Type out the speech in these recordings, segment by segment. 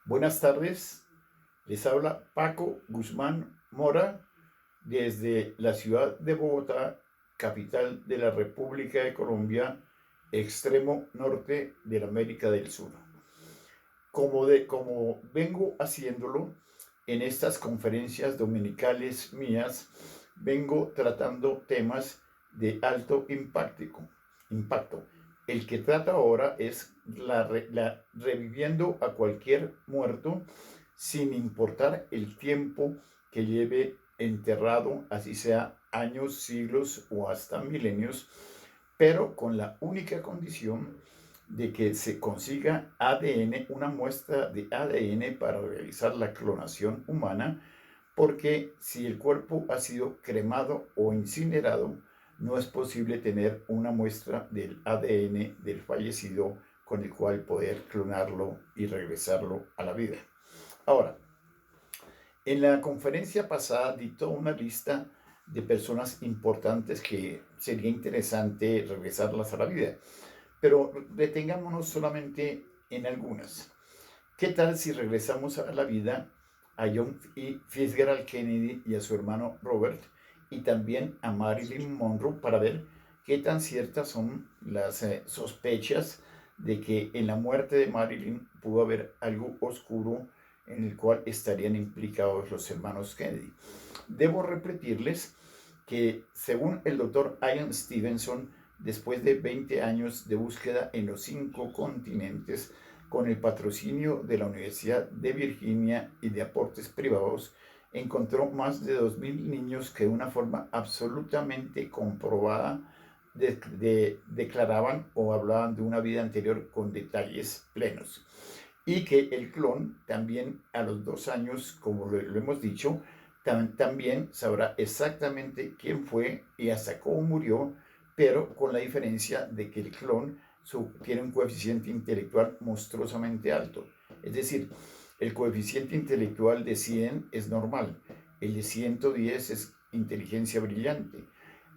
Buenas tardes, les habla Paco Guzmán Mora desde la ciudad de Bogotá, capital de la República de Colombia, extremo norte de la América del Sur. Como vengo haciéndolo en estas conferencias dominicales mías, vengo tratando temas de alto impacto. El que trata ahora es reviviendo a cualquier muerto sin importar el tiempo que lleve enterrado, así sea años, siglos o hasta milenios, pero con la única condición de que se consiga ADN, una muestra de ADN para realizar la clonación humana, porque si el cuerpo ha sido cremado o incinerado, no es posible tener una muestra del ADN del fallecido con el cual poder clonarlo y regresarlo a la vida. Ahora, en la conferencia pasada dictó una lista de personas importantes que sería interesante regresarlas a la vida, pero detengámonos solamente en algunas. ¿Qué tal si regresamos a la vida a John Fitzgerald Kennedy y a su hermano Robert y también a Marilyn Monroe para ver qué tan ciertas son las sospechas de que en la muerte de Marilyn pudo haber algo oscuro en el cual estarían implicados los hermanos Kennedy? Debo repetirles que según el doctor Ian Stevenson, después de 20 años de búsqueda en los 5 continentes, con el patrocinio de la Universidad de Virginia y de aportes privados, encontró más de 2.000 niños que de una forma absolutamente comprobada declaraban o hablaban de una vida anterior con detalles plenos. Y que el clon también a los 2 años, como lo hemos dicho, también sabrá exactamente quién fue y hasta cómo murió, pero con la diferencia de que el clon tiene un coeficiente intelectual monstruosamente alto. Es decir, el coeficiente intelectual de 100 es normal, el de 110 es inteligencia brillante,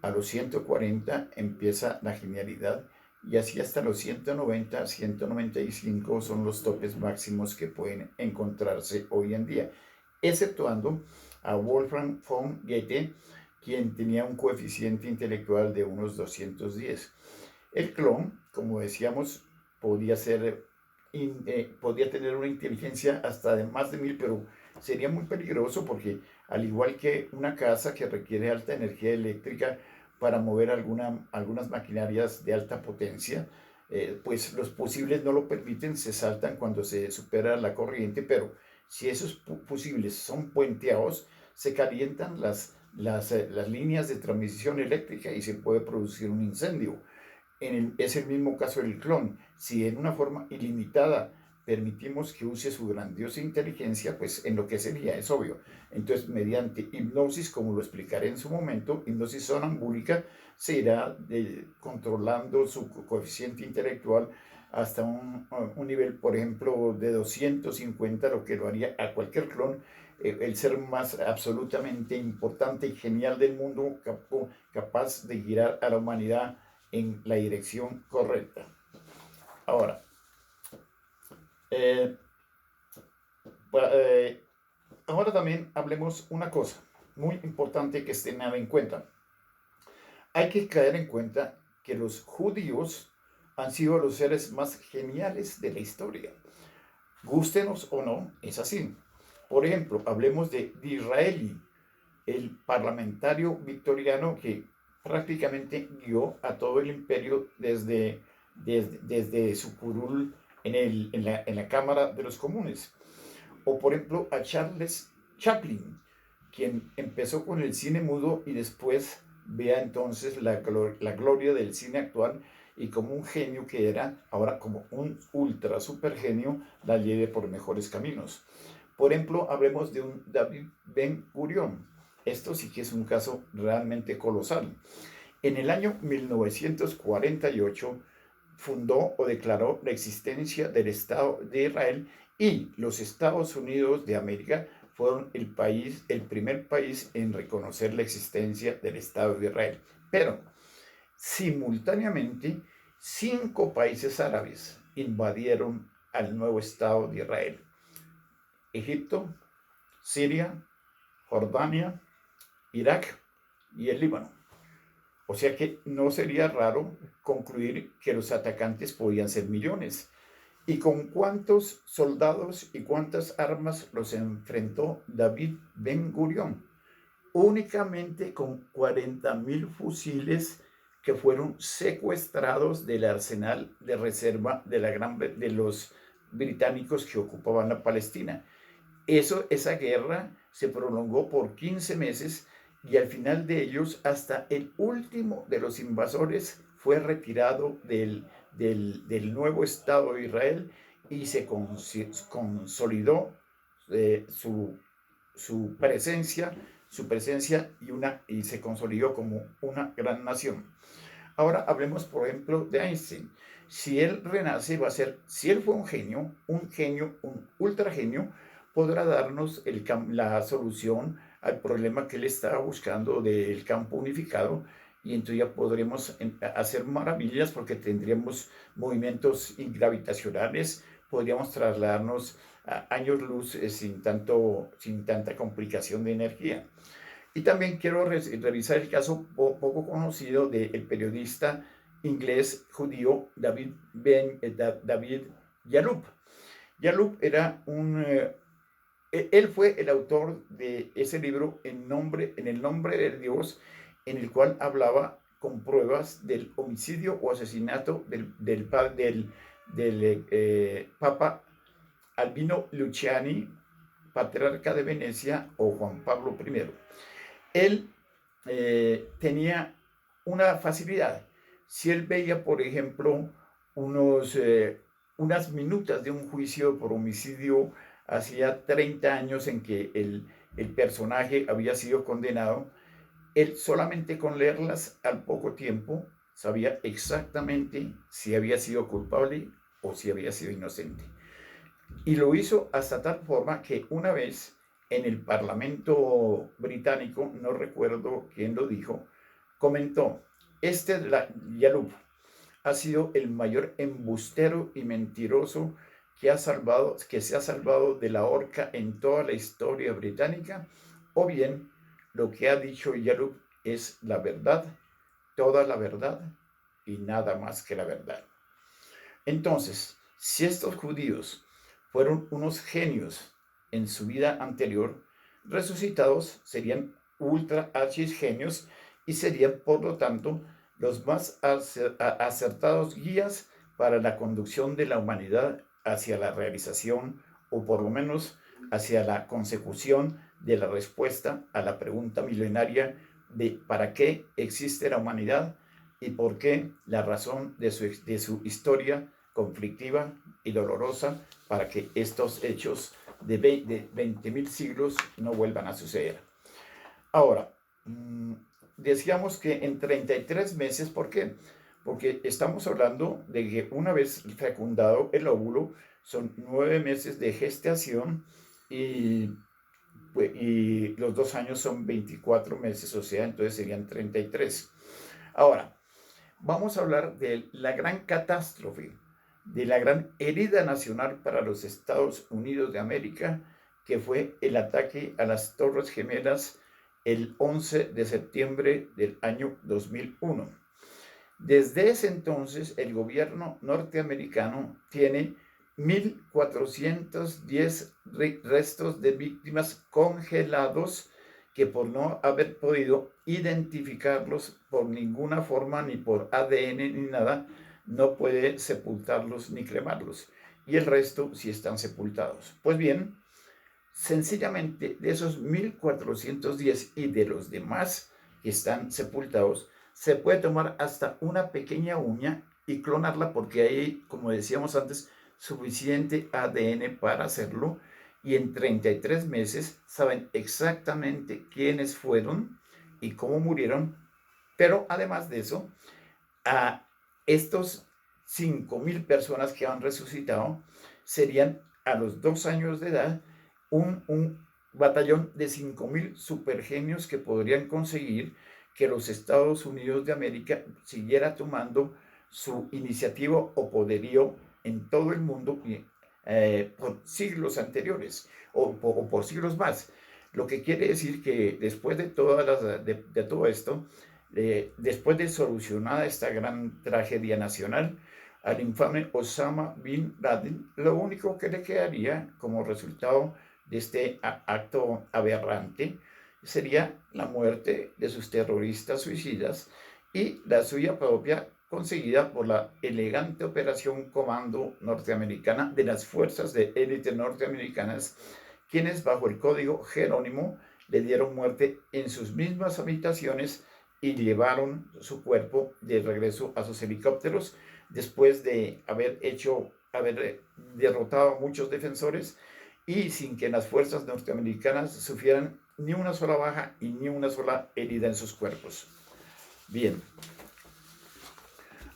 a los 140 empieza la genialidad y así hasta los 190, 195 son los topes máximos que pueden encontrarse hoy en día, exceptuando a Wolfgang von Goethe, quien tenía un coeficiente intelectual de unos 210. El clon, como decíamos, podía tener una inteligencia hasta de más de 1000, pero sería muy peligroso porque al igual que una casa que requiere alta energía eléctrica para mover algunas maquinarias de alta potencia, pues los posibles no lo permiten, se saltan cuando se supera la corriente, pero si esos fusibles son puenteados, se calientan las líneas de transmisión eléctrica y se puede producir un incendio. Es el mismo caso del clon. Si en una forma ilimitada permitimos que use su grandiosa inteligencia, pues enloquecería, es obvio. Entonces, mediante hipnosis, como lo explicaré en su momento, hipnosis sonambúlica, se irá controlando su coeficiente intelectual hasta un nivel, por ejemplo, de 250, lo que lo haría a cualquier clon, el ser más absolutamente importante y genial del mundo, capaz de guiar a la humanidad en la dirección correcta. Ahora, eh, eh, ahora también hablemos una cosa muy importante que estén en cuenta. Hay que caer en cuenta que los judíos han sido los seres más geniales de la historia. Gústenos o no, es así. Por ejemplo, hablemos de Disraeli, el parlamentario victoriano que prácticamente guió a todo el imperio desde su curul en la Cámara de los Comunes. O por ejemplo a Charles Chaplin, quien empezó con el cine mudo y después vea entonces la gloria del cine actual y como un genio que era, ahora como un ultra super genio, la lleve por mejores caminos. Por ejemplo, hablemos de un David Ben Gurion. Esto sí que es un caso realmente colosal. En el año 1948 fundó o declaró la existencia del Estado de Israel y los Estados Unidos de América fueron el primer país en reconocer la existencia del Estado de Israel. Pero simultáneamente, 5 países árabes invadieron al nuevo Estado de Israel. Egipto, Siria, Jordania, Irak y el Líbano. O sea que no sería raro concluir que los atacantes podían ser millones. ¿Y con cuántos soldados y cuántas armas los enfrentó David Ben Gurión? Únicamente con 40.000 fusiles que fueron secuestrados del arsenal de reserva de los británicos que ocupaban la Palestina. Esa guerra se prolongó por 15 meses y al final de ellos hasta el último de los invasores fue retirado del nuevo Estado de Israel y se consolidó su presencia y se consolidó como una gran nación. Ahora hablemos, por ejemplo, de Einstein. Si él renace, si él fue un genio, un ultra genio, podrá darnos la solución al problema que él estaba buscando del campo unificado, y entonces ya podremos hacer maravillas porque tendríamos movimientos gravitacionales, podríamos trasladarnos a años luz sin tanta complicación de energía. Y también quiero revisar el caso poco conocido del periodista inglés judío David Yalup. Yalup era él fue el autor de ese libro en el nombre de Dios, en el cual hablaba con pruebas del homicidio o asesinato del Papa Albino Luciani, patriarca de Venecia, o Juan Pablo I. Él tenía una facilidad. Si él veía, por ejemplo, unas minutas de un juicio por homicidio hacía 30 años en que el personaje había sido condenado, él solamente con leerlas al poco tiempo sabía exactamente si había sido culpable o si había sido inocente. Y lo hizo hasta tal forma que una vez en el Parlamento británico, no recuerdo quién lo dijo, comentó: Yalup ha sido el mayor embustero y mentiroso que se ha salvado de la horca en toda la historia británica, o bien lo que ha dicho Yalup es la verdad, toda la verdad y nada más que la verdad. Entonces, si estos judíos fueron unos genios en su vida anterior, resucitados serían ultra archis genios y serían, por lo tanto, los más acertados guías para la conducción de la humanidad hacia la realización, o por lo menos hacia la consecución de la respuesta a la pregunta milenaria de para qué existe la humanidad y por qué la razón de su historia conflictiva y dolorosa, para que estos hechos de 20.000 siglos no vuelvan a suceder. Ahora, decíamos que en 33 meses, ¿por qué? Porque estamos hablando de que una vez fecundado el óvulo, son 9 meses de gestación y los 2 años son 24 meses, o sea, entonces serían 33. Ahora, vamos a hablar de la gran catástrofe, de la gran herida nacional para los Estados Unidos de América, que fue el ataque a las Torres Gemelas el 11 de septiembre del año 2001. Desde ese entonces, el gobierno norteamericano tiene 1.410 restos de víctimas congelados que, por no haber podido identificarlos por ninguna forma, ni por ADN ni nada, no puede sepultarlos ni cremarlos. Y el resto sí están sepultados. Pues bien, sencillamente de esos 1.410 y de los demás que están sepultados, se puede tomar hasta una pequeña uña y clonarla, porque hay, como decíamos antes, suficiente ADN para hacerlo, y en 33 meses saben exactamente quiénes fueron y cómo murieron. Pero además de eso, a estos 5.000 personas que han resucitado serían a los 2 años de edad un batallón de 5.000 supergenios que podrían conseguir que los Estados Unidos de América siguiera tomando su iniciativa o poderío en todo el mundo, por siglos anteriores o por siglos más. Lo que quiere decir que después de, de todo esto, después de solucionada esta gran tragedia nacional, al infame Osama Bin Laden, lo único que le quedaría como resultado de este acto aberrante sería la muerte de sus terroristas suicidas y la suya propia, conseguida por la elegante operación comando norteamericana de las fuerzas de élite norteamericanas, quienes bajo el código Jerónimo le dieron muerte en sus mismas habitaciones y llevaron su cuerpo de regreso a sus helicópteros después de haber derrotado a muchos defensores y sin que las fuerzas norteamericanas sufrieran ni una sola baja y ni una sola herida en sus cuerpos. Bien,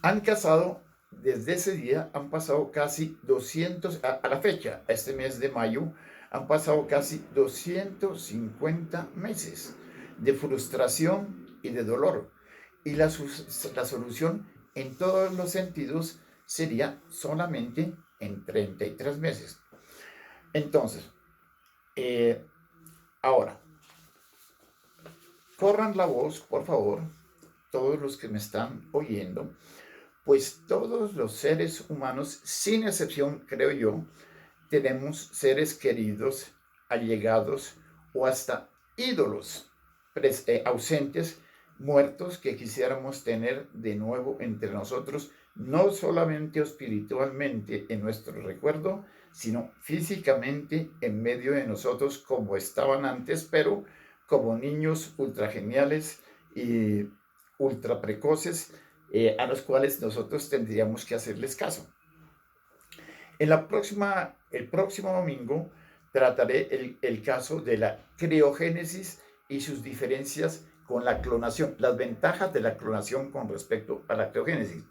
han cazado, desde ese día han pasado casi 200, a la fecha, a este mes de mayo, han pasado casi 250 meses de frustración y de dolor. Y la solución en todos los sentidos sería solamente en 33 meses. Entonces, ahora, corran la voz, por favor, todos los que me están oyendo, pues todos los seres humanos, sin excepción, creo yo, tenemos seres queridos, allegados o hasta ídolos ausentes, muertos, que quisiéramos tener de nuevo entre nosotros, no solamente espiritualmente en nuestro recuerdo, sino físicamente en medio de nosotros como estaban antes, pero como niños ultra geniales y ultra precoces, a los cuales nosotros tendríamos que hacerles caso. El próximo domingo trataré el caso de la criogénesis y sus diferencias con la clonación, las ventajas de la clonación con respecto a la criogénesis.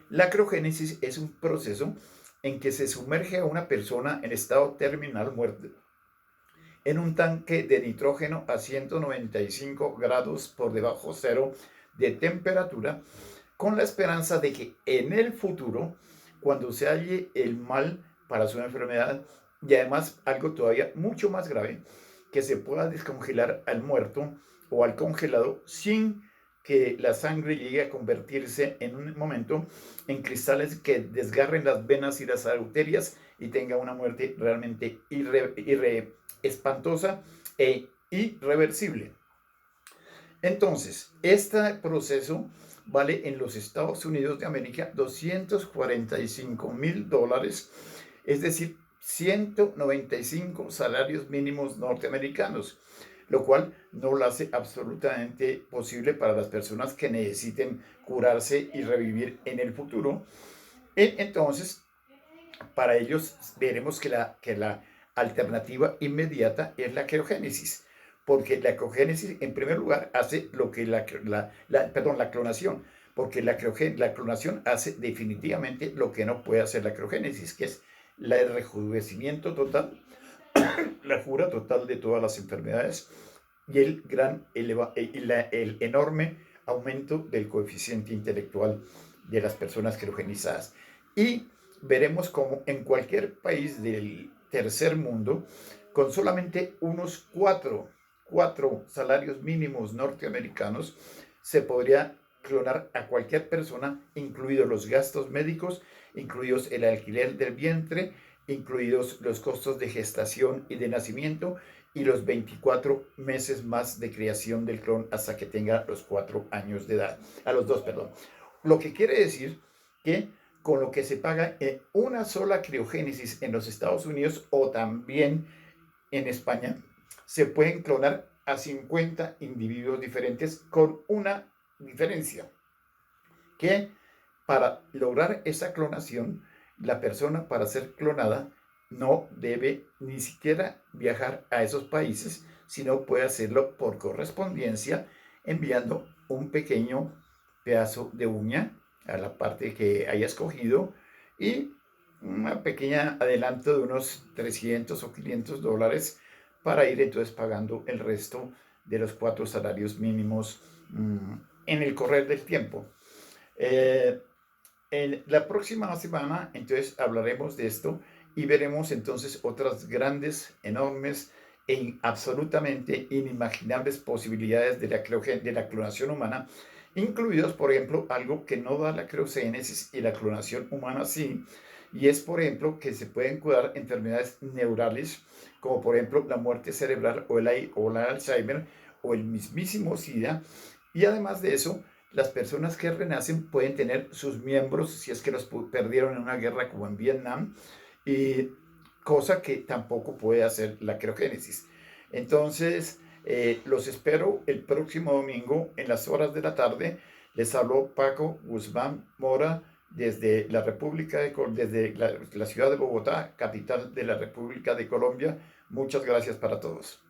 La criogénesis es un proceso en que se sumerge a una persona en estado terminal muerto en un tanque de nitrógeno a 195 grados por debajo cero de temperatura, con la esperanza de que en el futuro, cuando se halle el mal para su enfermedad, y además algo todavía mucho más grave, que se pueda descongelar al muerto o al congelado sin que la sangre llegue a convertirse en un momento en cristales que desgarren las venas y las arterias y tenga una muerte realmente espantosa e irreversible. Entonces, este proceso vale en los Estados Unidos de América $245,000, es decir, 195 salarios mínimos norteamericanos, lo cual no lo hace absolutamente posible para las personas que necesiten curarse y revivir en el futuro. Entonces, para ellos veremos que la alternativa inmediata es la criogénesis, porque la criogénesis en primer lugar hace lo que la clonación, porque la clonación hace definitivamente lo que no puede hacer la criogénesis, que es el rejuvenecimiento total, la cura total de todas las enfermedades y el enorme aumento del coeficiente intelectual de las personas criogenizadas. Y veremos cómo en cualquier país del tercer mundo, con solamente unos cuatro salarios mínimos norteamericanos, se podría clonar a cualquier persona, incluidos los gastos médicos, incluidos el alquiler del vientre, incluidos los costos de gestación y de nacimiento, y los 24 meses más de creación del clon hasta que tenga los 4 años de edad, a los 2, perdón. Lo que quiere decir que con lo que se paga en una sola criogénesis en los Estados Unidos o también en España, se pueden clonar a 50 individuos diferentes, con una diferencia, que para lograr esa clonación, la persona, para ser clonada, no debe ni siquiera viajar a esos países, sino puede hacerlo por correspondencia, enviando un pequeño pedazo de uña a la parte que haya escogido y una pequeña adelanto de unos $300 o $500 para ir entonces pagando el resto de los 4 salarios mínimos en el correr del tiempo. En la próxima semana, entonces, hablaremos de esto y veremos entonces otras grandes, enormes e absolutamente inimaginables posibilidades de de la clonación humana, incluidos, por ejemplo, algo que no da la criogénesis y la clonación humana sí, y es, por ejemplo, que se pueden curar enfermedades neurales, como por ejemplo la muerte cerebral o el Alzheimer o el mismísimo SIDA, y además de eso, las personas que renacen pueden tener sus miembros, si es que los perdieron en una guerra como en Vietnam, y cosa que tampoco puede hacer la criogénesis. Entonces, los espero el próximo domingo en las horas de la tarde. Les habló Paco Guzmán Mora desde la desde la ciudad de Bogotá, capital de la República de Colombia. Muchas gracias para todos.